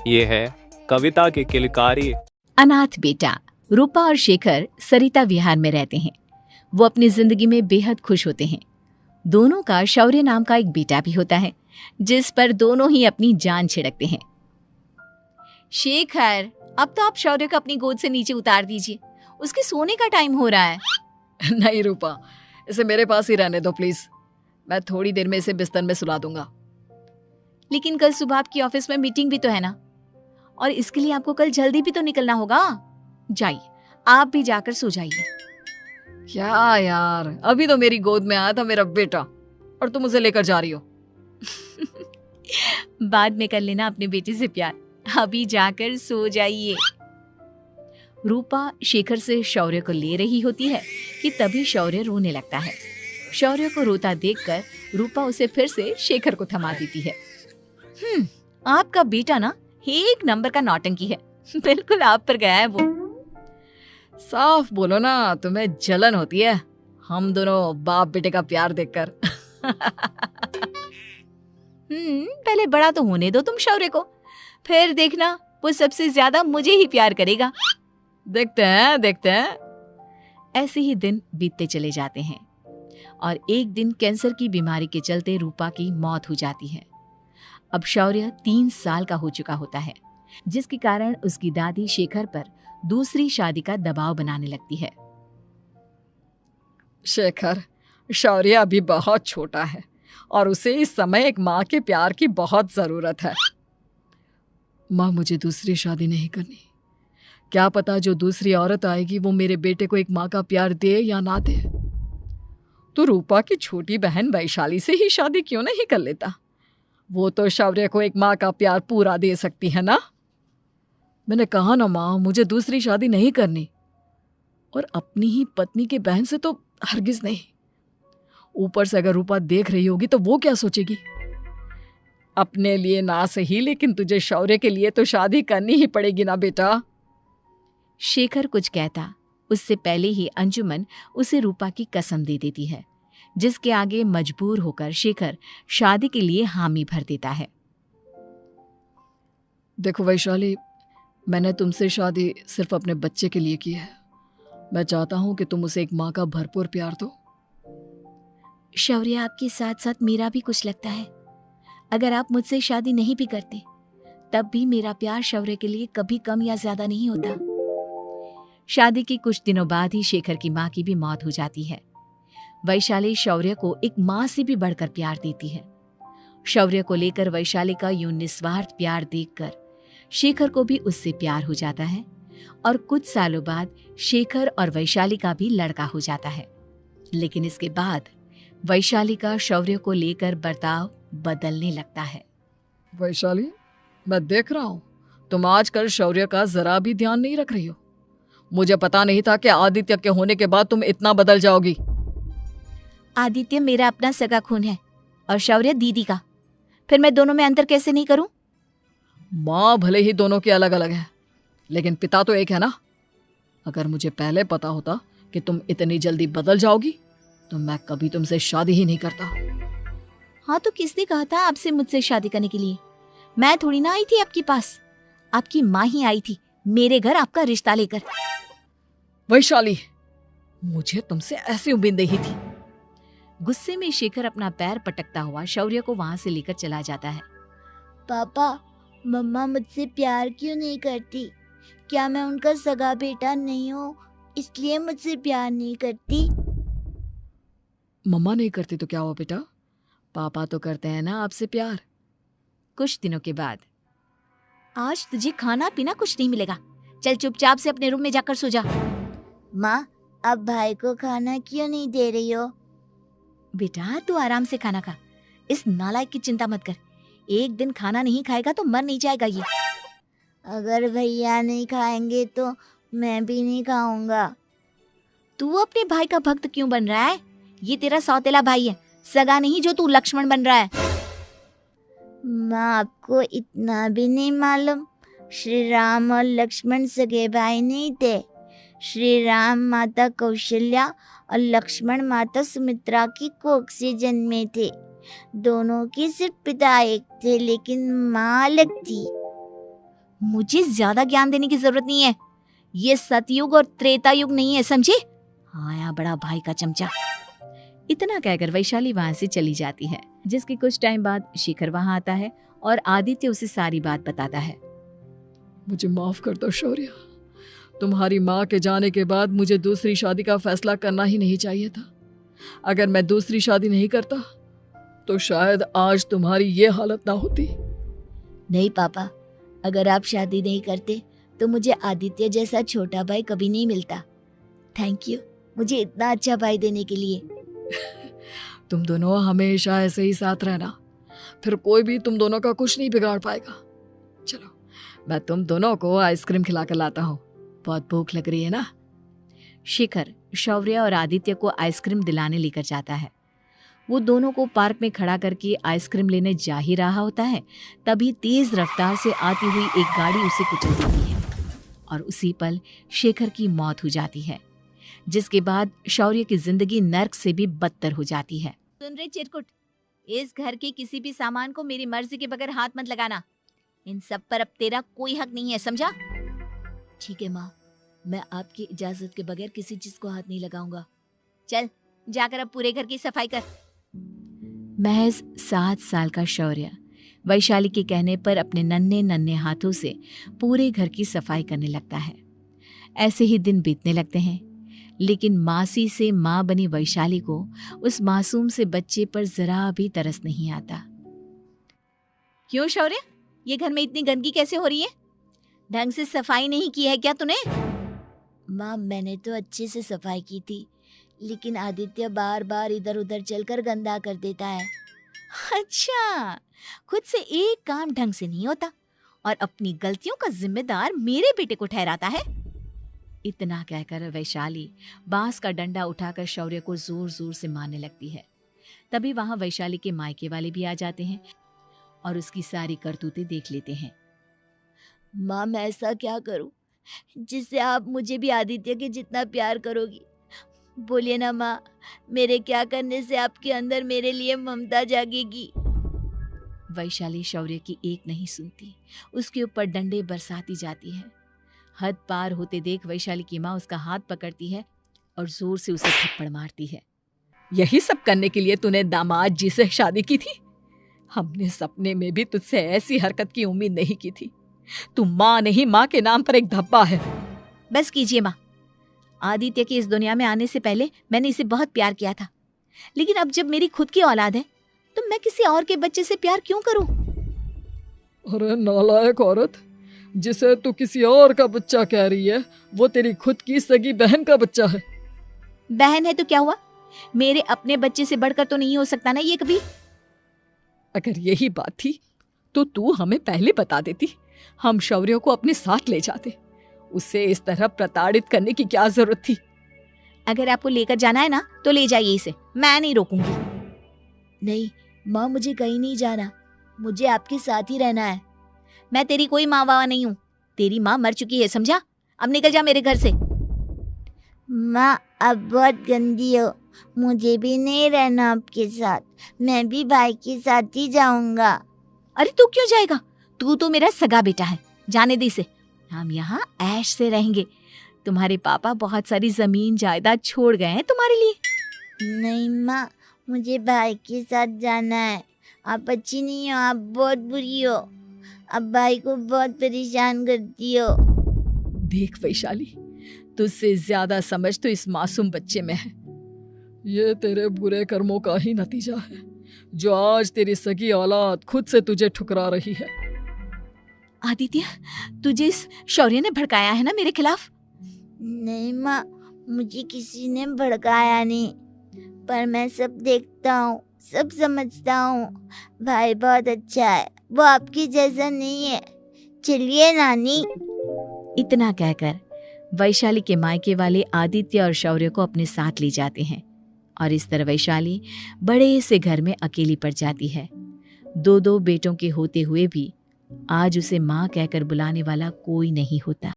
ये है कविता की किलकारी। अनाथ बेटा। रूपा और शेखर सरिता विहार में रहते हैं। वो अपनी जिंदगी में बेहद खुश होते हैं। दोनों का शौर्य नाम का एक बेटा भी होता है, जिस पर दोनों ही अपनी जान छिड़कते हैं। शेखर, अब तो आप शौर्य को अपनी गोद से नीचे उतार दीजिए, उसके सोने का टाइम हो रहा है। नहीं रूपा, इसे मेरे पास ही रहने दो प्लीज। मैं थोड़ी देर में इसे बिस्तर में सुला दूंगा। लेकिन कल सुबह आपकी ऑफिस में मीटिंग भी तो है ना, और इसके लिए आपको कल जल्दी भी तो निकलना होगा। जाइए, आप भी जाकर सो जाइए। क्या यार, अभी तो मेरी गोद में आया था मेरा बेटा और तुम उसे लेकर जा रही हो। बाद में कर लेना अपने बेटे से प्यार, अभी जाकर सो जाइए। रूपा शेखर से शौर्य को ले रही होती है कि तभी शौर्य रोने लगता है। शौर्य को रोता देखकर रूपा उसे फिर से शेखर को थमा देती है। आपका बेटा ना एक नंबर का नौटंकी है, बिल्कुल आप पर गया है वो। साफ बोलो ना, तुम्हें जलन होती है हम दोनों बाप बेटे का प्यार देखकर। पहले बड़ा तो होने दो तुम शौर्य को, फिर देखना वो सबसे ज्यादा मुझे ही प्यार करेगा। देखते हैं। ऐसे ही दिन बीतते चले जाते हैं और एक दिन कैंसर की बीमारी के चलते रूपा की मौत हो जाती है। अब शौर्य 3 साल का हो चुका होता है, जिसके कारण उसकी दादी शेखर पर दूसरी शादी का दबाव बनाने लगती है। शेखर, शौर्य अभी बहुत छोटा है और उसे इस समय एक माँ के प्यार की बहुत जरूरत है। माँ, मुझे दूसरी शादी नहीं करनी। क्या पता जो दूसरी औरत आएगी वो मेरे बेटे को एक माँ का प्यार दे या ना दे। तो रूपा की छोटी बहन वैशाली से ही शादी क्यों नहीं कर लेता? वो तो शौर्य को एक माँ का प्यार पूरा दे सकती है ना। मैंने कहा ना माँ, मुझे दूसरी शादी नहीं करनी, और अपनी ही पत्नी की बहन से तो हरगिज नहीं। ऊपर से अगर रूपा देख रही होगी तो वो क्या सोचेगी? अपने लिए ना सही, लेकिन तुझे शौर्य के लिए तो शादी करनी ही पड़ेगी ना बेटा। शेखर कुछ कहता उससे पहले ही अंजुमन उसे रूपा की कसम दे देती है, जिसके आगे मजबूर होकर शेखर शादी के लिए हामी भर देता है। देखो वैशाली, मैंने तुमसे शादी सिर्फ अपने बच्चे के लिए की है। मैं चाहता हूं कि तुम उसे एक माँ का भरपूर प्यार दो। शौर्य, आपके साथ साथ मेरा भी कुछ लगता है। अगर आप मुझसे शादी नहीं भी करते तब भी मेरा प्यार शौर्य के लिए कभी कम या ज्यादा नहीं होता। शादी के कुछ दिनों बाद ही शेखर की माँ की भी मौत हो जाती है। वैशाली शौर्य को एक माँ से भी बढ़कर प्यार देती है। शौर्य को लेकर वैशाली का यूं निस्वार्थ प्यार देखकर शेखर को भी उससे प्यार हो जाता है और कुछ सालों बाद शेखर और वैशाली का भी लड़का हो जाता है। लेकिन इसके बाद वैशाली का शौर्य को लेकर बर्ताव बदलने लगता है। वैशाली, मैं देख रहा हूँ तुम आजकल शौर्य का जरा भी ध्यान नहीं रख रही हो। मुझे पता नहीं था कि आदित्य के होने के बाद तुम इतना बदल जाओगी। आदित्य मेरा अपना सगा खून है और शौर्य दीदी का, फिर मैं दोनों में अंतर कैसे नहीं करूं? माँ भले ही दोनों की अलग अलग है, लेकिन पिता तो एक है ना। अगर मुझे पहले पता होता कि तुम इतनी जल्दी बदल जाओगी तो मैं कभी तुमसे शादी ही नहीं करता। हाँ, तो किसने कहा था आपसे मुझसे शादी करने के लिए? मैं थोड़ी ना आई थी आपके पास, आपकी माँ ही आई थी मेरे घर आपका रिश्ता लेकर। वैशाली, मुझे तुमसे ऐसी उम्मीद नहीं थी। गुस्से में शेखर अपना पैर पटकता हुआ शौर्य को वहां से लेकर चला जाता है। पापा, मम्मा मुझसे प्यार क्यों नहीं करती? क्या मैं उनका सगा बेटा नहीं हूँ इसलिए मुझसे प्यार नहीं करती? मम्मा नहीं करती तो क्या हुआ बेटा, पापा तो करते हैं ना आपसे प्यार। कुछ दिनों के बाद, आज तुझे खाना पीना कुछ नहीं मिलेगा, चल चुपचाप से अपने रूम में जाकर सो जा। माँ, अब भाई को खाना क्यों नहीं दे रही हो? बेटा तू आराम से खाना खा, इस नालायक की चिंता मत कर। एक दिन खाना नहीं खाएगा तो मर नहीं जाएगा ये। अगर भैया नहीं खाएंगे तो मैं भी नहीं खाऊंगा। तू अपने भाई का भक्त क्यों बन रहा है? ये तेरा सौतेला भाई है, सगा नहीं जो तू लक्ष्मण बन रहा है। माँ, आपको इतना भी नहीं मालूम? श्री राम और लक्ष्मण सगे भाई नहीं थे। श्री राम माता कौशल्या और लक्ष्मण माता सुमित्रा की कोख से जन्मे थे। दोनों के सिर्फ पिता एक थे, लेकिन माँ अलग थी। मुझे ज्यादा ज्ञान देने की जरूरत नहीं है। ये सतयुग और त्रेता युग नहीं है, समझे? आया बड़ा भाई का चमचा। इतना कहकर वैशाली वहां से चली जाती है। जिसके कुछ टाइम बाद शिखर वहां आता है और आदित्य उसे सारी बात बताता है। मुझे माफ कर दो शौर्य, तुम्हारी माँ के जाने के बाद मुझे दूसरी शादी का फैसला करना ही नहीं चाहिए था। अगर मैं दूसरी शादी नहीं करता तो शायद आज तुम्हारी ये हालत ना होती। नहीं पापा, अगर आप शादी नहीं करते तो मुझे आदित्य जैसा छोटा भाई कभी नहीं मिलता। थैंक यू मुझे इतना अच्छा भाई देने के लिए। तुम दोनों हमेशा ऐसे ही साथ रहना, फिर कोई भी तुम दोनों का कुछ नहीं बिगाड़ पाएगा। चलो मैं तुम दोनों को आइसक्रीम खिला कर लाता हूँ, बहुत भूख लग रही है ना। शिखर शौर्य और आदित्य को आइसक्रीम दिलाने लेकर जाता है। वो दोनों को पार्क में खड़ा करके आइसक्रीम लेने जा ही रहा होता है, तभी तेज रफ्तार से आती हुई एक गाड़ी उसे कुचल देती है और उसी पल शेखर की मौत हो जाती है, जिसके बाद शौर्य की जिंदगी नर्क से भी बदतर हो जाती है। सुन रहे चिरकुट, इस घर के किसी भी सामान को मेरी मर्जी के बगैर हाथ मत लगाना। इन सब पर अब तेरा कोई हक नहीं है, समझा? ठीक है माँ, मैं आपकी इजाजत के बगैर किसी चीज को हाथ नहीं लगाऊंगा। चल जाकर अब पूरे घर की सफाई कर। महज 7 साल का शौर्य वैशाली के कहने पर अपने नन्हे नन्हे हाथों से पूरे घर की सफाई करने लगता है। ऐसे ही दिन बीतने लगते हैं, लेकिन मासी से माँ बनी वैशाली को उस मासूम से बच्चे पर जरा भी तरस नहीं आता। क्यों शौर्य, ये घर में इतनी गंदगी कैसे हो रही है? ढंग से सफाई नहीं की है क्या तूने? माँ मैंने तो अच्छे से सफाई की थी, लेकिन आदित्य बार बार इधर उधर चलकर गंदा कर देता है। अच्छा, खुद से एक काम ढंग से नहीं होता और अपनी गलतियों का जिम्मेदार मेरे बेटे को ठहराता है। इतना कहकर वैशाली बांस का डंडा उठाकर शौर्य को जोर जोर से मारने लगती है। तभी वहां वैशाली के मायके वाले भी आ जाते हैं और उसकी सारी करतूतें देख लेते हैं। माँ मैं ऐसा क्या करूं जिससे आप मुझे भी आदित्य के जितना प्यार करोगी? बोलिए ना माँ, मेरे क्या करने से आपके अंदर मेरे लिए ममता जागेगी? वैशाली शौर्य की एक नहीं सुनती, उसके ऊपर डंडे बरसाती जाती है। हद पार होते देख वैशाली की माँ उसका हाथ पकड़ती है और जोर से उसे थप्पड़ मारती है। यही सब करने के लिए तूने दामाद जी से शादी की थी? हमने सपने में भी तुझसे ऐसी हरकत की उम्मीद नहीं की थी। तू माँ नहीं, माँ के नाम पर एक धब्बा है। बस कीजिए माँ, आदित्य की इस दुनिया में आने से पहले मैंने इसे बहुत प्यार किया था, लेकिन अब जब मेरी खुद की औलाद है तो मैं किसी और के बच्चे से प्यार क्यों करूं? अरे नालायक औरत, जिसे तू किसी और का बच्चा कह रही है वो तेरी खुद की सगी बहन का बच्चा है। बहन है तो क्या हुआ, मेरे अपने बच्चे से बढ़कर तो नहीं हो सकता ना ये कभी। अगर यही बात थी तो तू हमें पहले बता देती, हम शौर्य को अपने साथ ले जाते। उसे इस तरह प्रताड़ित करने की क्या जरूरत थी? अगर आपको लेकर जाना है ना तो ले जाइए इसे, मैं नहीं रोकूंगी। नहीं माँ, मुझे कहीं नहीं जाना, मुझे आपके साथ ही रहना है। मैं तेरी कोई माँ बाबा नहीं हूँ, तेरी माँ मर चुकी है, समझा? अब निकल जा मेरे घर से। माँ आप बहुत गंदी हो, मुझे भी नहीं रहना आपके साथ, मैं भी भाई के साथ ही जाऊंगा। अरे तू क्यों जाएगा, तू तो मेरा सगा बेटा है, जाने दे इसे। हम यहाँ ऐश से रहेंगे, तुम्हारे पापा बहुत सारी जमीन जायदाद छोड़ गए हैं तुम्हारे लिए। नहीं माँ, मुझे भाई के साथ जाना है। आप अच्छी नहीं हो, आप बहुत बुरी हो, आप भाई को बहुत परेशान करती हो। देख वैशाली, तुझसे ज्यादा समझ तो इस मासूम बच्चे में है। ये तेरे बुरे कर्मों का ही नतीजा है, जो आज तेरी सगी औलाद खुद से तुझे ठुकरा रही है। आदित्य, तुझे इस शौर्य ने भड़काया है ना मेरे खिलाफ? नहीं माँ, मुझे किसी ने भड़काया नहीं, पर मैं सब देखता हूँ, सब समझता हूँ। भाई बहुत अच्छा है, वो आपकी जैसा नहीं है। चलिए नानी। इतना कहकर वैशाली के मायके वाले आदित्य और शौर्य को अपने साथ ले जाते हैं और इस तरह वैशाली बड़े से घर में अकेली पड़ जाती है। 2 बेटों के होते हुए भी आज उसे माँ कहकर बुलाने वाला कोई नहीं होता।